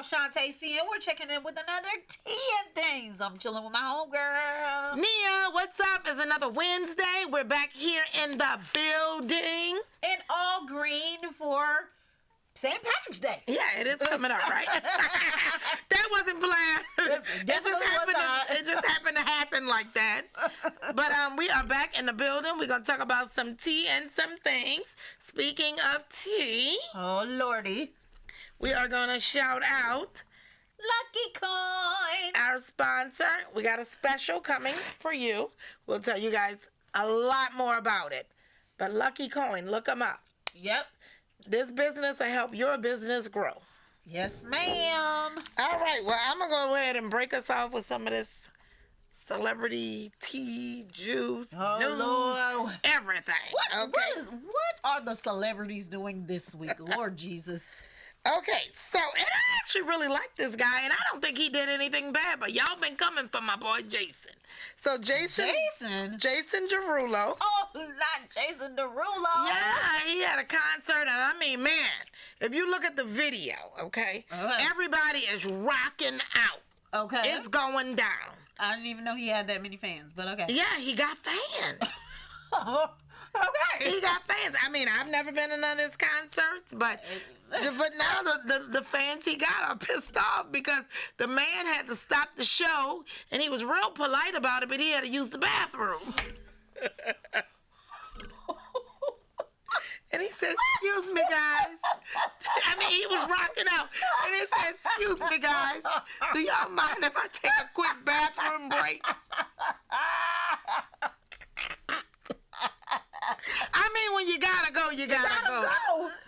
Shantae C, and we're checking in with another tea and things. I'm chilling with my homegirl. Nia, what's up? It's another Wednesday. We're back here in the building. And all green for St. Patrick's Day. Yeah, it is coming up, right? That wasn't planned. It just happened to happen like that. But we are back in the building. We're going to talk about some tea and some things. Speaking of tea. Oh, Lordy. We are going to shout out Lucky Coin, our sponsor. We got a special coming for you. We'll tell you guys a lot more about it. But Lucky Coin, look them up. Yep. This business will help your business grow. Yes, ma'am. All right. Well, I'm going to go ahead and break us off with some of this celebrity tea, juice, news, Lord. everything. What are the celebrities doing this week? Lord Jesus. Okay, so, and I actually really like this guy, and I don't think he did anything bad, but y'all been coming for my boy Jason. So, Jason Derulo. Oh, not Jason Derulo. Yeah, he had a concert, and I mean, man, if you look at the video, okay, everybody is rocking out. Okay. It's going down. I didn't even know he had that many fans, but okay. Yeah, he got fans. Okay. He got fans. I mean, I've never been to none of his concerts, but now the fans he got are pissed off because the man had to stop the show, and he was real polite about it, but he had to use the bathroom. And he said, "Excuse me, guys." I mean, he was rocking out, and he said, "Excuse me, guys. Do y'all mind if I take a quick bathroom break?" I mean, when you gotta go, you gotta go.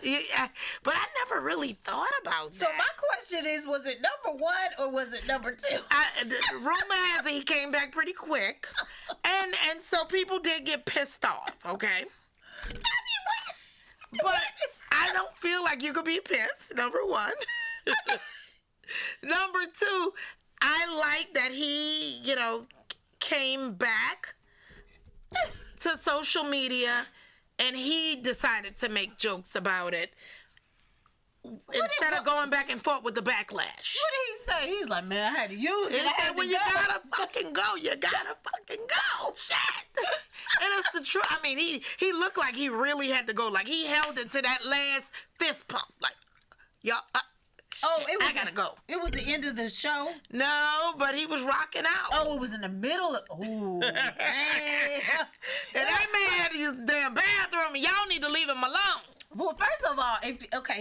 Yeah, but I never really thought about that. So my question is, was it number one or was it number two? The rumor has it he came back pretty quick, and so people did get pissed off. Okay. I mean, but I don't feel like you could be pissed. Number one. Number two, I like that he, came back to social media, and he decided to make jokes about it instead of going back and forth with the backlash. What did he say? He was like, "Man, I had to use it." He said, "Well, you gotta fucking go. You gotta fucking go." Shit. And it's the truth. I mean, he looked like he really had to go. Like, he held it to that last fist pump. Like, y'all. I gotta go. It was the end of the show? No, but he was rocking out. Oh, it was in the middle of... Ooh, damn. And that man had to use the damn bathroom, and y'all need to leave him alone. Well, first of all,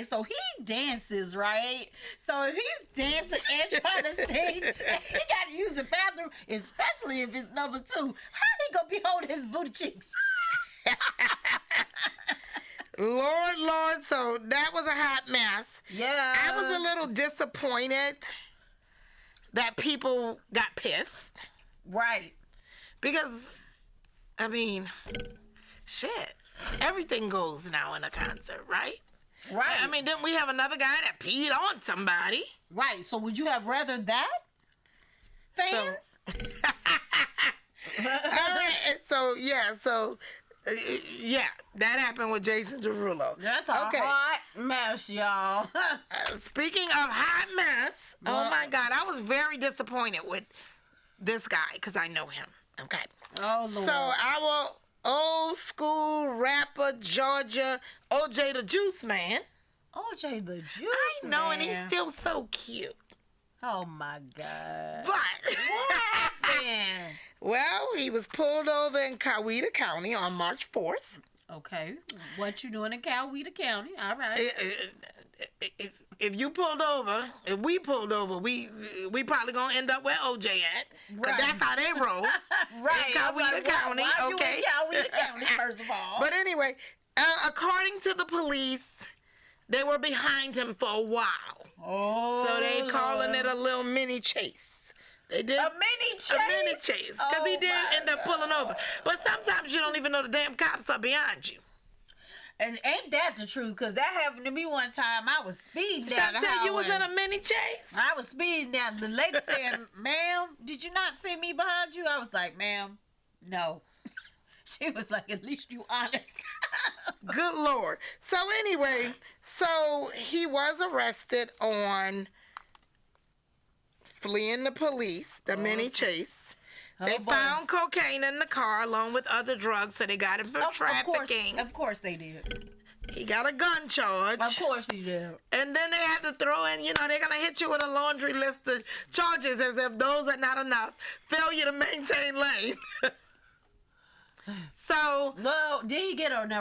so he dances, right? So if he's dancing and trying to sing, he got to use the bathroom, especially if it's number two. How he gonna be holding his booty cheeks? Lord, so that was a hot mess. Yeah. I was a little disappointed that people got pissed. Right. Because, I mean, shit. Everything goes now in a concert, right? Right. I mean, didn't we have another guy that peed on somebody? Right. So would you have rather that? Fans? All right. So, yeah, that happened with Jason Derulo. That's a hot mess, y'all. Speaking of hot mess, oh my God, I was very disappointed with this guy because I know him. Okay. Oh, Lord. So our old school rapper, Georgia, OJ the Juice Man. OJ the Juice I know, Man. and he's still so cute. Oh, my God. But what happened? Well, he was pulled over in Coweta County on March 4th. Okay. What you doing in Coweta County? All right. If you pulled over, if we pulled over, we probably gonna end up where OJ at. Cause that's how they roll. Right. In Coweta County. Why okay. You in Coweta County, first of all. But anyway, according to the police, they were behind him for a while. Oh. So they calling it a little mini chase. They did a mini chase. A mini chase, because he did end up pulling over. But sometimes you don't even know the damn cops are behind you. And ain't that the truth? Because that happened to me one time. I was speeding down the highway. You was in a mini chase? I was speeding down. The lady said, "Ma'am, did you not see me behind you?" I was like, "Ma'am, no." She was like, "At least you honest." Good Lord. So anyway, so he was arrested on fleeing the police, the mini chase. They boy. found cocaine in the car along with other drugs, so they got him for trafficking. Of course they did. He got a gun charge. Of course he did. And then they had to throw in, they're going to hit you with a laundry list of charges as if those are not enough. Failure to maintain lane. So. Well, did he get an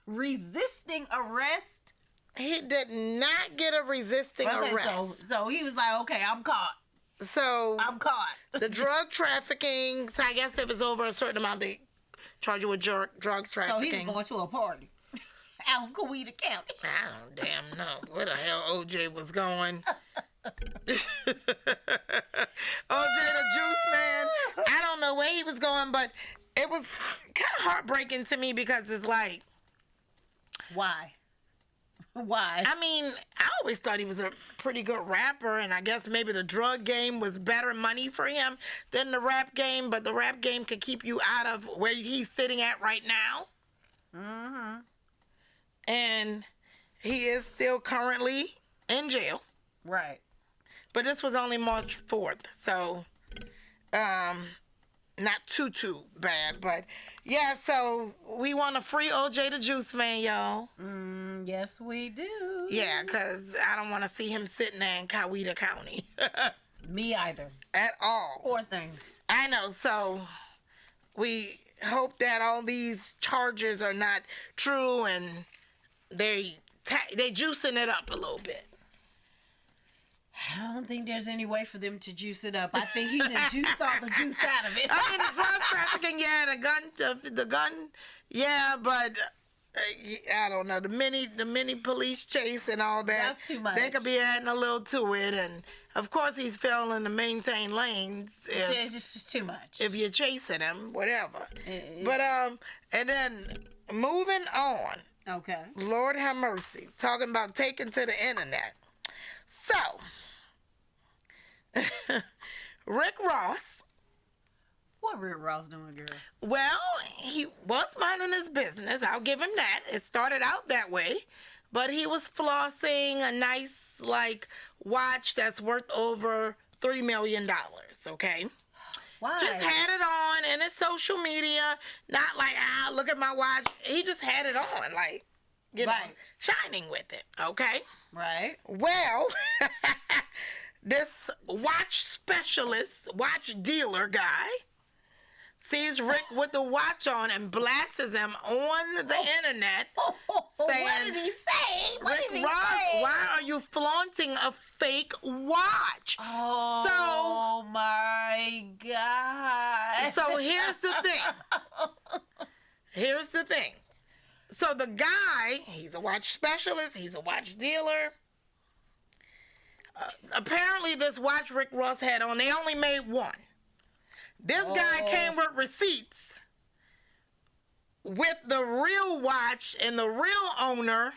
resisting arrest? He did not get a resisting arrest. So he was like, okay, I'm caught. So. I'm caught. The drug trafficking, so I guess if it's over a certain amount, they charge you with drug trafficking. So he was going to a party out in Coweta County. I don't damn know where the hell OJ was going. OJ the Juice Man. I don't know where he was going, but it was kind of heartbreaking to me because it's like, why? Why? I mean, I always thought he was a pretty good rapper, and I guess maybe the drug game was better money for him than the rap game, but the rap game could keep you out of where he's sitting at right now. Mm-hmm. And he is still currently in jail. Right. But this was only March 4th, so not too bad. But yeah, so we want to free OJ the Juice Man, y'all. Yes, we do. Yeah, because I don't want to see him sitting there in Coweta County. Me either. At all. Poor thing. I know, so we hope that all these charges are not true and they juicing it up a little bit. I don't think there's any way for them to juice it up. I think he just juiced all the juice out of it. I mean, the drug trafficking, yeah, the gun, yeah, but I don't know, the mini police chase and all that. That's too much. They could be adding a little to it, and of course he's failing to maintain lanes. It's just too much. If you're chasing him, whatever. But and then moving on. Okay. Lord have mercy. Talking about taking to the internet. So, Rick Ross. What Rick Ross doing, girl? Well, he was minding his business. I'll give him that. It started out that way. But he was flossing a nice, watch that's worth over $3 million, okay? Why? Just had it on in his social media. Not like, look at my watch. He just had it on, shining with it, okay? Right. Well, this watch specialist, watch dealer guy, sees Rick with the watch on and blasts him on the internet, saying, what did he say? Rick Ross, why are you flaunting a fake watch? Oh, my God. So here's the thing. So the guy, he's a watch specialist, he's a watch dealer. Apparently this watch Rick Ross had on, they only made one. This guy came with receipts with the real watch and the real owner,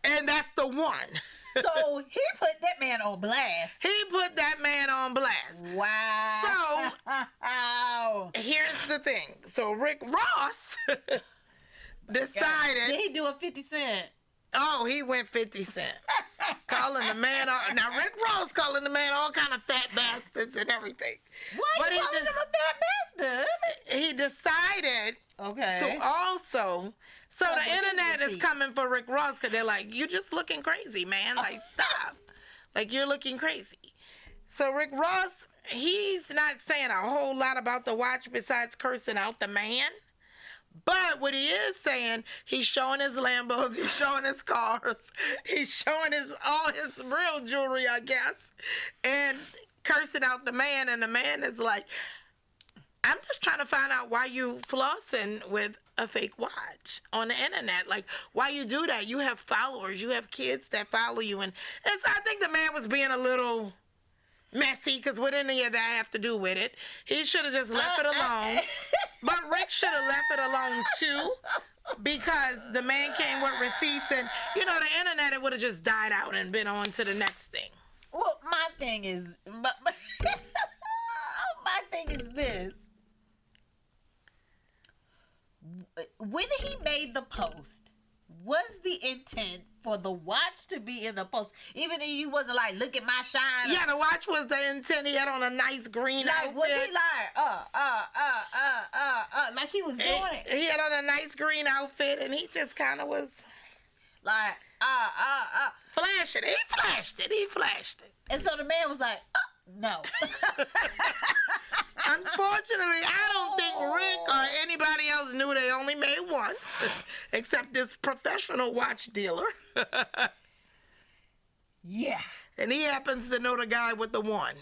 and that's the one. So he put that man on blast. He put that man on blast. Wow. So, here's the thing. So Rick Ross decided. Did he do a 50 Cent? Oh, he went 50 Cent. Calling the man, now Rick Ross calling the man all kind of fat bastards and everything. Why are you calling him a fat bastard? He decided to also, so the internet is coming for Rick Ross because they're like, you just looking crazy, man. Like, stop. Like, you're looking crazy. So Rick Ross, he's not saying a whole lot about the watch besides cursing out the man. But what he is saying, he's showing his Lambos, he's showing his cars, he's showing all his real jewelry, I guess, and cursing out the man. And the man is like, I'm just trying to find out why you flossing with a fake watch on the internet. Like, why you do that? You have followers, you have kids that follow you. And so I think the man was being a little messy, because what any of that have to do with it? He should have just left it alone. But Rick should have left it alone too, because the man came with receipts, and the internet, it would have just died out and been on to the next thing. Well, my thing is this. When he made the post, was the intent for the watch to be in the post? Even if you wasn't like, look at my shine. Yeah, the watch was the intent. He had on a nice green outfit. Was he like, like he was doing it? He had on a nice green outfit, and he just kind of was like, flashing. He flashed it. And so the man was like, no. Unfortunately, I don't think Rick or anybody else knew they only made one, except this professional watch dealer. Yeah. And he happens to know the guy with the one.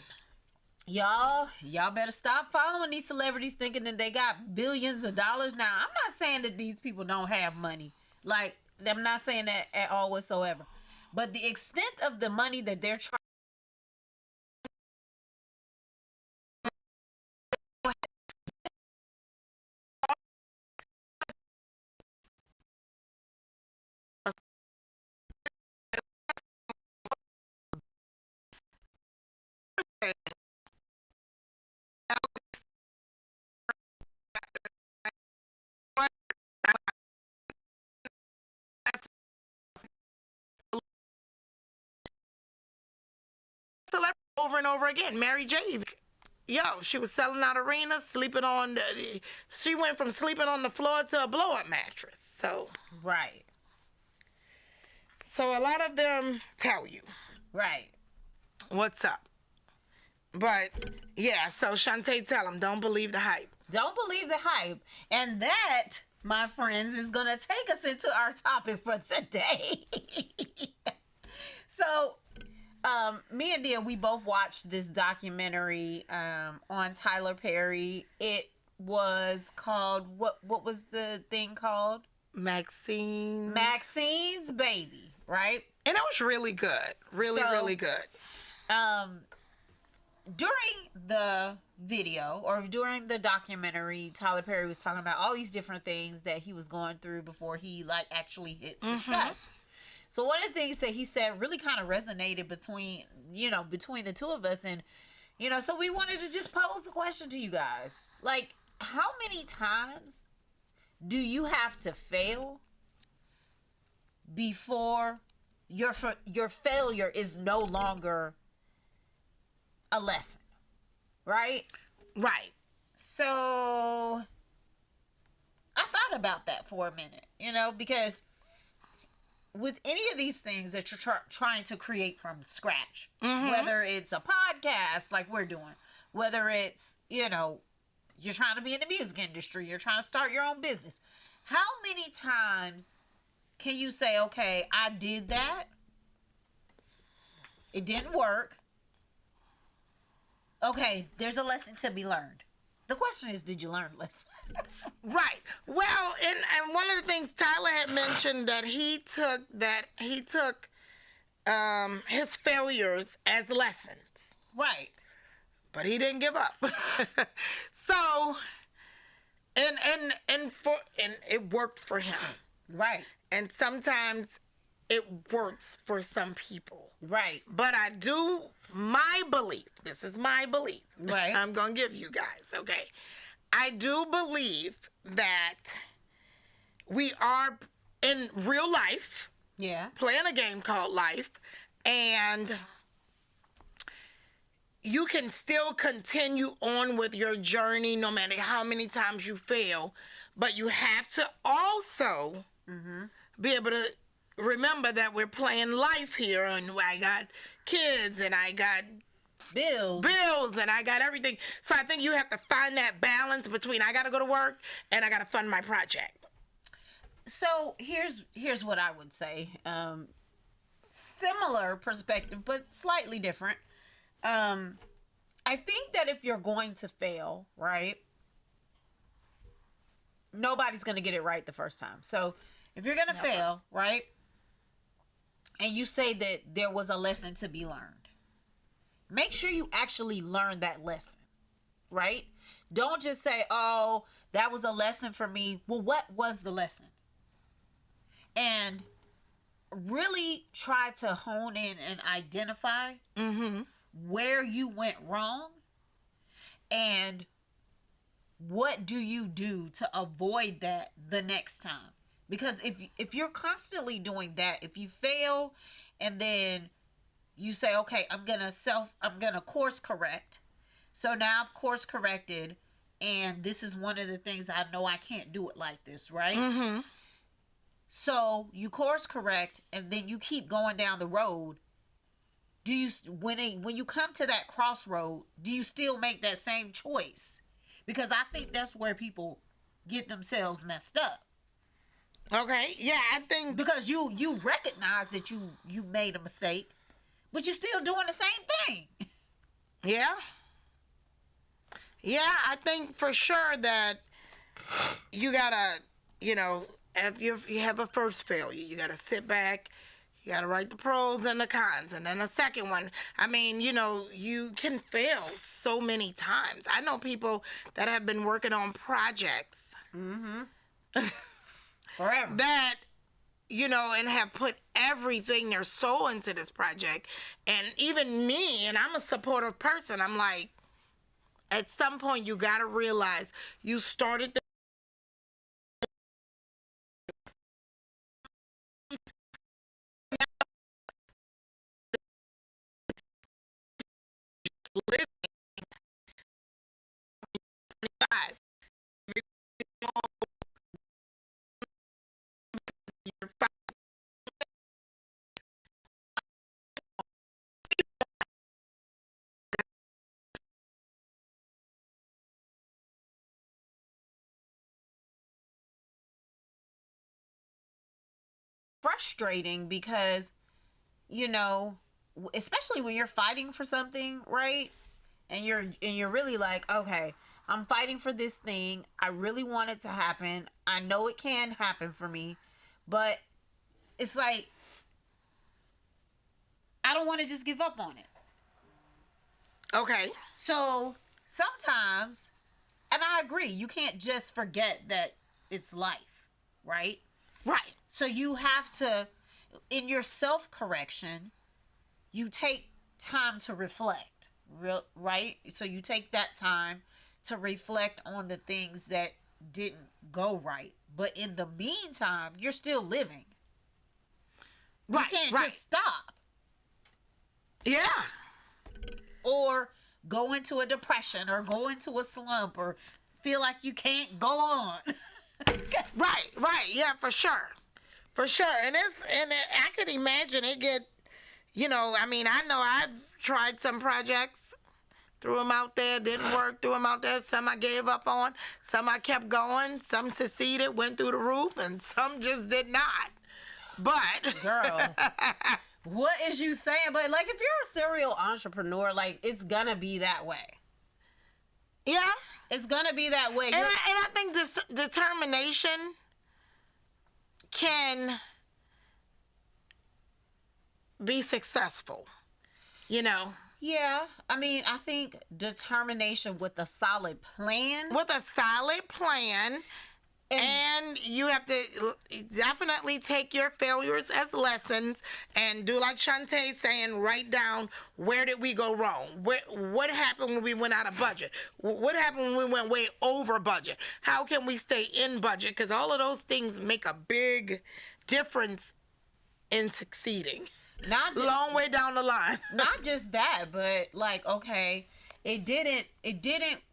Y'all better stop following these celebrities thinking that they got billions of dollars. Now, I'm not saying that these people don't have money. Like, I'm not saying that at all whatsoever. But the extent of the money that they're trying over and over again. Mary J. Yo, she was selling out arenas, sleeping on she went from sleeping on the floor to a blow-up mattress. So right. So a lot of them tell you. Right. What's up? But yeah, so Shantae, tell them, don't believe the hype. Don't believe the hype. And that, my friends, is going to take us into our topic for today. So, me and Dia, we both watched this documentary on Tyler Perry. It was called, what was the thing called? Maxine's Baby, right? And it was really good. Really good. During the video or during the documentary, Tyler Perry was talking about all these different things that he was going through before he like actually hit success. So one of the things that he said really kind of resonated between the two of us, and so we wanted to just pose the question to you guys. Like, how many times do you have to fail before your failure is no longer a lesson, right? Right. So I thought about that for a minute, because with any of these things that you're trying to create from scratch, whether it's a podcast like we're doing, whether it's, you're trying to be in the music industry, you're trying to start your own business, how many times can you say, okay, I did that, it didn't work, okay, there's a lesson to be learned. The question is, did you learn a lesson? Right. Well, and one of the things Tyler had mentioned that he took his failures as lessons. Right. But he didn't give up. So, and it worked for him. Right. And sometimes it works for some people. Right. But my belief, this is my belief. Right. I'm going to give you guys, okay? I do believe that we are in real life. Yeah. Playing a game called life. And you can still continue on with your journey no matter how many times you fail. But you have to also be able to remember that we're playing life here, and I got kids, and I got bills, and I got everything. So I think you have to find that balance between I got to go to work and I got to fund my project. So here's what I would say. Similar perspective, but slightly different. I think that if you're going to fail, right, nobody's going to get it right the first time. So if you're going to fail, right, and you say that there was a lesson to be learned, make sure you actually learn that lesson, right? Don't just say, oh, that was a lesson for me. Well, what was the lesson? And really try to hone in and identify where you went wrong and what do you do to avoid that the next time. Because if you're constantly doing that, if you fail and then you say, okay, I'm gonna course correct. So now I've course corrected, and this is one of the things I know I can't do it like this, right? Mm-hmm. So you course correct, and then you keep going down the road. Do you when you come to that crossroad, do you still make that same choice? Because I think that's where people get themselves messed up. Okay. Yeah, I think. Because you recognize that you made a mistake, but you're still doing the same thing. Yeah. Yeah, I think for sure that you gotta, if you have a first failure, you gotta sit back, you gotta write the pros and the cons, and then a second one. I mean, you can fail so many times. I know people that have been working on projects Mm-hmm. Forever. that, and have put everything, their soul into this project. And even me, and I'm a supportive person, I'm like, at some point you gotta realize you started the living life. Frustrating because, especially when you're fighting for something, right? And you're really like, okay, I'm fighting for this thing. I really want it to happen. I know it can happen for me, but it's like I don't want to just give up on it. Okay. So sometimes, and I agree, you can't just forget that it's life, right? Right. So you have to, in your self correction, you take time to reflect, right? So you take that time to reflect on the things that didn't go right. But in the meantime, you're still living. Right. You can't right. just stop Yeah. or go into a depression or go into a slump or feel like you can't go on. Right. Yeah, for sure. For sure. I could imagine it get, I know I've tried some projects, threw them out there, didn't work, threw them out there. Some I gave up on, some I kept going, some succeeded, went through the roof, and some just did not. But Girl, what is you saying? But like, if you're a serial entrepreneur, like, it's gonna be that way. Yeah. It's gonna be that way. And I think this determination can be successful. Yeah, I mean, I think determination with a solid plan. With a solid plan. And you have to definitely take your failures as lessons and do like Shantae saying, write down, where did we go wrong? What happened when we went out of budget? What happened when we went way over budget? How can we stay in budget? Because all of those things make a big difference in succeeding. Not just, long way down the line. Not just that, but like, okay, it didn't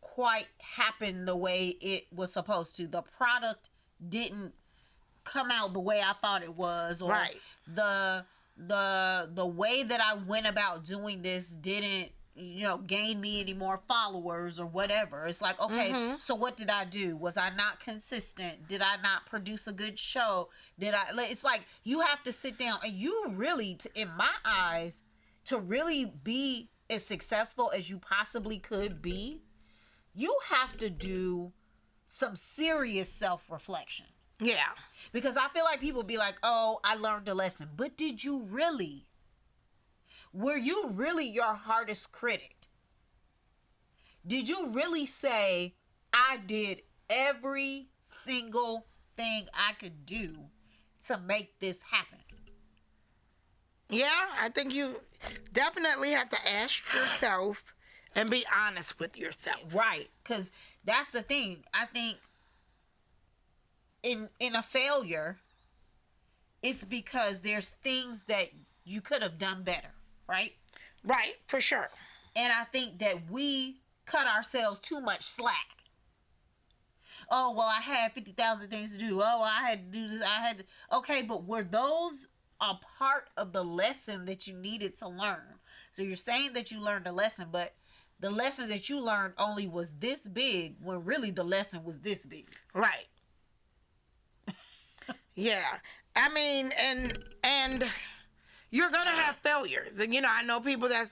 quite happen the way it was supposed to. The product didn't come out the way I thought it was, or right. the way that I went about doing this didn't, gain me any more followers or whatever. It's like, okay, so what did I do? Was I not consistent? Did I not produce a good show? It's like, you have to sit down and you really, in my eyes, to really be as successful as you possibly could be, you have to do some serious self-reflection. Yeah. Because I feel like people be like, oh, I learned a lesson. But did you really? Were you really your hardest critic? Did you really say, I did every single thing I could do to make this happen? Yeah, I think you definitely have to ask yourself and be honest with yourself. Right, because that's the thing. I think in a failure, it's because there's things that you could have done better, right? Right, for sure. And I think that we cut ourselves too much slack. Oh, well, I had 50,000 things to do. Oh, I had to do this. I had to. Okay, but were those a part of the lesson that you needed to learn? So you're saying that you learned a lesson, but the lesson that you learned only was this big when really the lesson was this big. Right. Yeah. I mean, and you're going to have failures. And, you know, I know people that's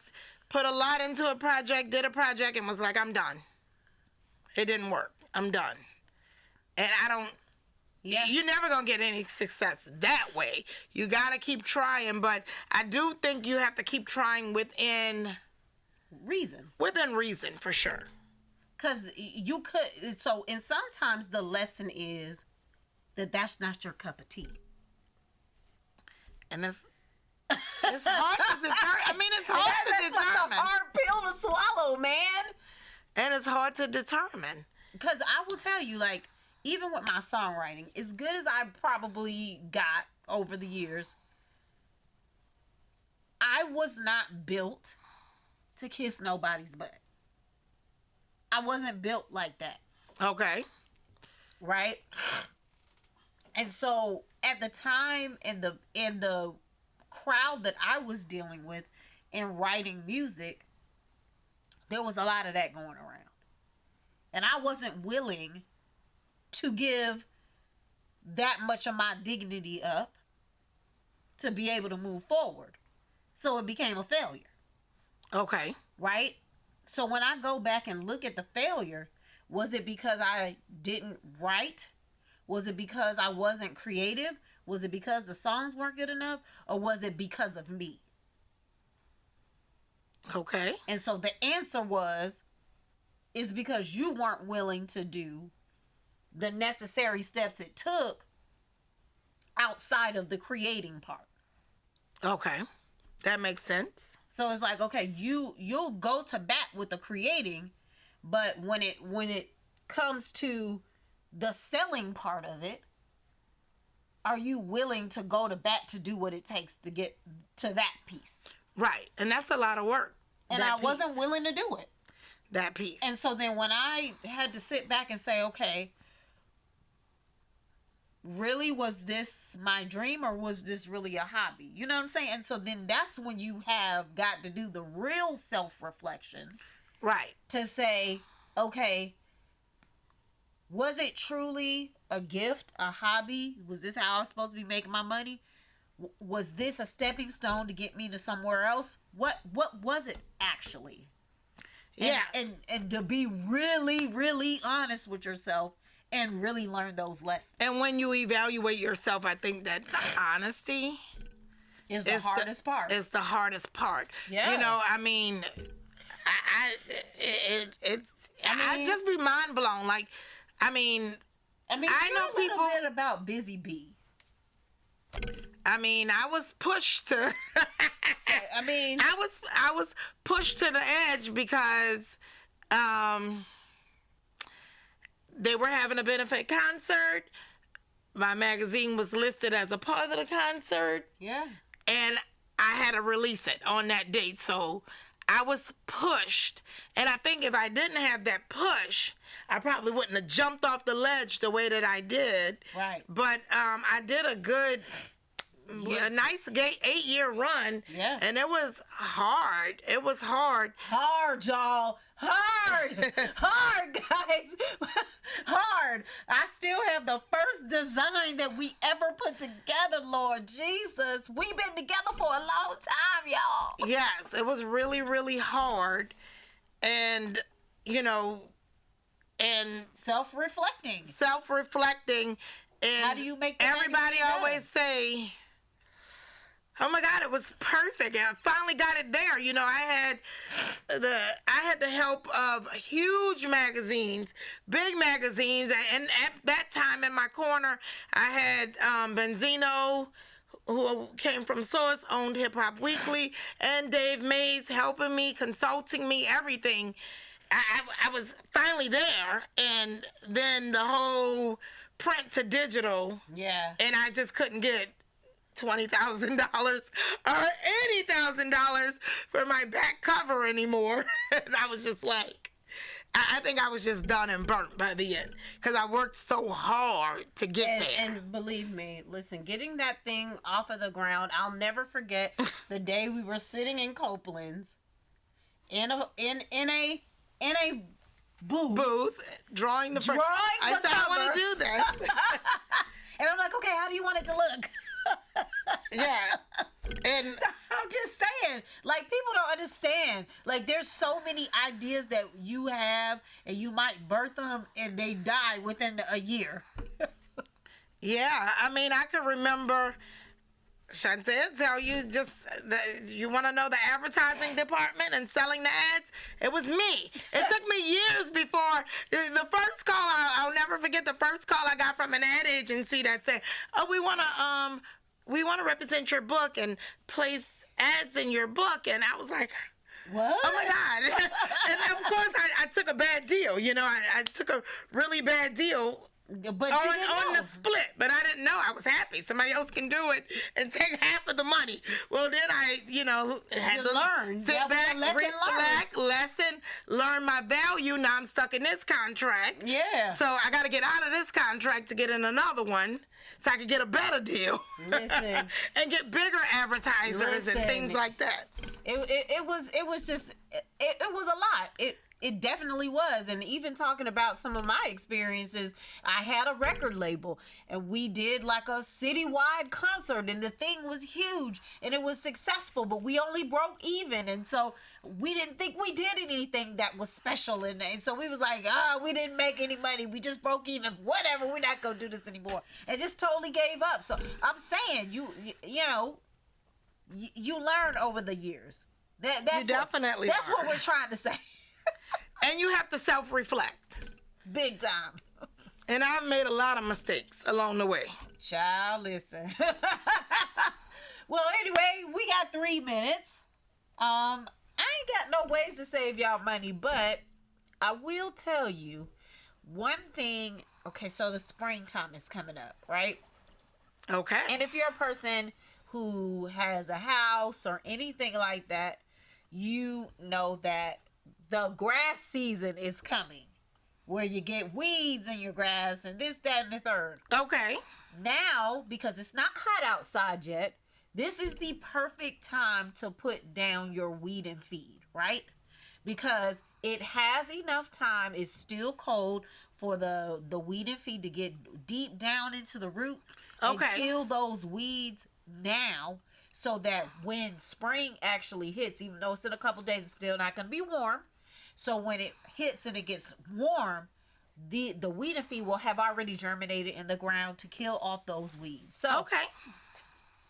put a lot into a project, did a project, and was like, I'm done. It didn't work. I'm done. And I don't, you're never going to get any success that way. You got to keep trying, but I do think you have to keep trying within reason. Within reason, for sure. Because you could, so, and sometimes the lesson is that that's not your cup of tea. And it's hard to determine. I mean, it's hard to determine. That's like a hard pill to swallow, man. And it's hard to determine. Because I will tell you, like, even with my songwriting, as good as I probably got over the years, I was not built to kiss nobody's butt. I wasn't built like that. Okay. Right? And so at the time in the crowd that I was dealing with in writing music, there was a lot of that going around. And I wasn't willing to give that much of my dignity up to be able to move forward. So it became a failure. Okay. Right? So when I go back and look at the failure, was it because I didn't write? Was it because I wasn't creative? Was it because the songs weren't good enough? Or was it because of me? Okay. And so the answer is because you weren't willing to do the necessary steps it took outside of the creating part. Okay. That makes sense. So it's like, okay, you'll go to bat with the creating, but when it comes to the selling part of it, are you willing to go to bat to do what it takes to get to that piece? Right. And that's a lot of work. And I wasn't willing to do it. That piece. And so then when I had to sit back and say, okay, really, was this my dream or was this really a hobby? You know what I'm saying? And so then that's when you have got to do the real self-reflection. Right. To say, okay, was it truly a gift, a hobby? Was this how I was supposed to be making my money? Was this a stepping stone to get me to somewhere else? What was it actually? Yeah. And to be really, really honest with yourself and really learn those lessons. And when you evaluate yourself, I think that the honesty is the hardest part. It's the hardest part. Yeah. You know, I mean, I just be mind blown. Like, I know people. A little bit about Busy Bee. I mean, I was pushed to. I was pushed to the edge because, they were having a benefit concert. My magazine was listed as a part of the concert. Yeah. And I had to release it on that date. So I was pushed. And I think if I didn't have that push, I probably wouldn't have jumped off the ledge the way that I did. Right. But I did a nice 8-year run. Yeah. And it was hard. It was hard. Hard, y'all. Hard. Hard, guys. Hard. I still have the first design that we ever put together, Lord Jesus. We've been together for a long time, y'all. Yes, it was really, really hard. And, you know, and self-reflecting. And how do you make everybody always say, oh my God, it was perfect. I finally got it there. You know, I had the help of huge magazines, big magazines, and at that time in my corner, I had Benzino, who came from Source, owned Hip Hop Weekly, and Dave Mays helping me, consulting me, everything. I was finally there, and then the whole print to digital. Yeah. And I just couldn't get $20,000 or any $1,000 for my back cover anymore. And I was just like, I think I was just done and burnt by the end because I worked so hard to get there. And believe me, listen, getting that thing off of the ground, I'll never forget the day we were sitting in Copeland's in a booth Drawing the first. drawing I the said I want cover. to do this. And I'm like, okay, how do you want it to look? Yeah. And I'm just saying, like, people don't understand. Like, there's so many ideas that you have, and you might birth them, and they die within a year. yeah, I mean, I can remember Chantel tell you you want to know the advertising department and selling the ads? It was me. It took me years before the first call. I'll never forget the first call I got from an ad agency that said, "Oh, we want to represent your book and place ads in your book." And I was like, What? oh my God. And of course I took a bad deal. You know, I took a really bad deal But on the split, but I didn't know. I was happy. Somebody else can do it and take half of the money. Well, then I, had to learn. sit That was back, a lesson reflect, learn my value. Now I'm stuck in this contract. Yeah. So I got to get out of this contract to get in another one so I can get a better deal. Listen. And get bigger advertisers and things like that. It was a lot. It definitely was. And even talking about some of my experiences, I had a record label and we did like a citywide concert and the thing was huge and it was successful, but we only broke even. And so we didn't think we did anything that was special. And so we was like, we didn't make any money. We just broke even. Whatever. We're not going to do this anymore. And just totally gave up. So I'm saying, you learn over the years. That's what we're trying to say. And you have to self-reflect. Big time. And I've made a lot of mistakes along the way. Child, listen. Well, anyway, we got 3 minutes. I ain't got no ways to save y'all money, but I will tell you one thing. Okay, so the springtime is coming up, right? Okay. And if you're a person who has a house or anything like that, you know that the grass season is coming, where you get weeds in your grass and this, that, and the third. Okay. Now, because it's not hot outside yet, this is the perfect time to put down your weed and feed, right? Because it has enough time. It's still cold for the weed and feed to get deep down into the roots and kill those weeds now, so that when spring actually hits, even though it's in a couple days, it's still not going to be warm. So when it hits and it gets warm, the weed and feed will have already germinated in the ground to kill off those weeds. So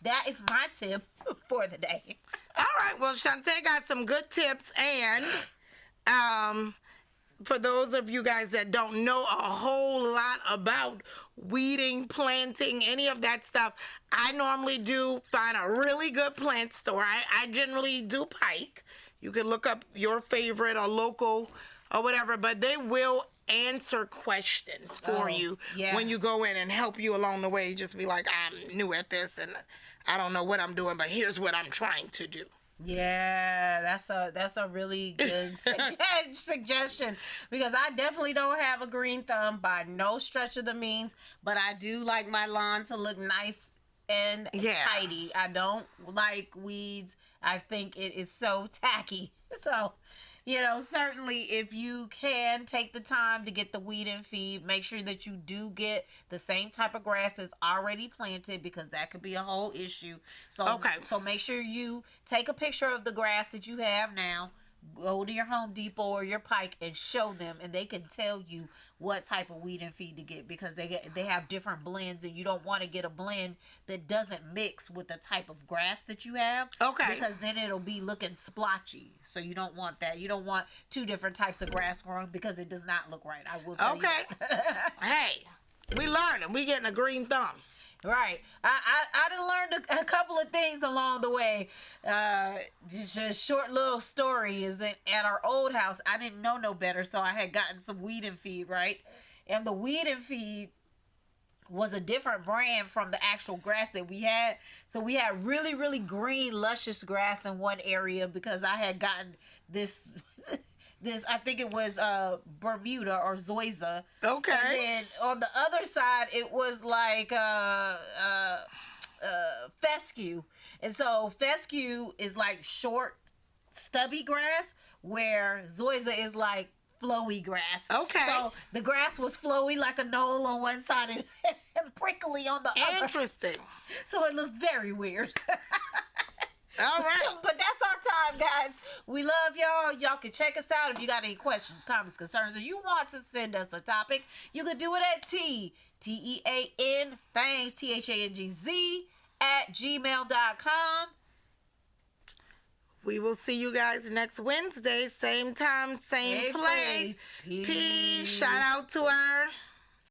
that is my tip for the day. All right. Well, Shantae got some good tips. And for those of you guys that don't know a whole lot about weeding, planting, any of that stuff, I normally do find a really good plant store. I generally do Pike. You can look up your favorite or local or whatever, but they will answer questions for you when you go in and help you along the way. Just be like, I'm new at this and I don't know what I'm doing, but here's what I'm trying to do. Yeah, that's a really good suggestion, because I definitely don't have a green thumb by no stretch of the means, but I do like my lawn to look nice and tidy. I don't like weeds. I think it is so tacky. So, certainly if you can take the time to get the weed and feed, make sure that you do get the same type of grass that's already planted, because that could be a whole issue. So, so make sure you take a picture of the grass that you have now, go to your Home Depot or your Pike and show them, and they can tell you what type of weed and feed to get, because they have different blends, and you don't want to get a blend that doesn't mix with the type of grass that you have. Because then it'll be looking splotchy. So you don't want that. You don't want 2 different types of grass growing, because it does not look right. I will tell you that. Hey, we learning. We getting a green thumb. Right. I done learned a couple of things along the way. Just a short little story is that at our old house, I didn't know no better, so I had gotten some weed and feed, right? And the weed and feed was a different brand from the actual grass that we had. So we had really, really green, luscious grass in one area because I had gotten this this, I think it was Bermuda or Zoysia. Okay. And then on the other side it was like fescue. And so fescue is like short, stubby grass, where Zoysia is like flowy grass. Okay. So the grass was flowy like a knoll on one side and prickly on the other. Interesting. So it looked very weird. All right. But that's our time, guys. We love y'all. Y'all can check us out if you got any questions, comments, concerns, or you want to send us a topic. You can do it at TEAN Thangz, THANGZ @gmail.com. We will see you guys next Wednesday, same time, same place. Peace. Peace. Shout out to our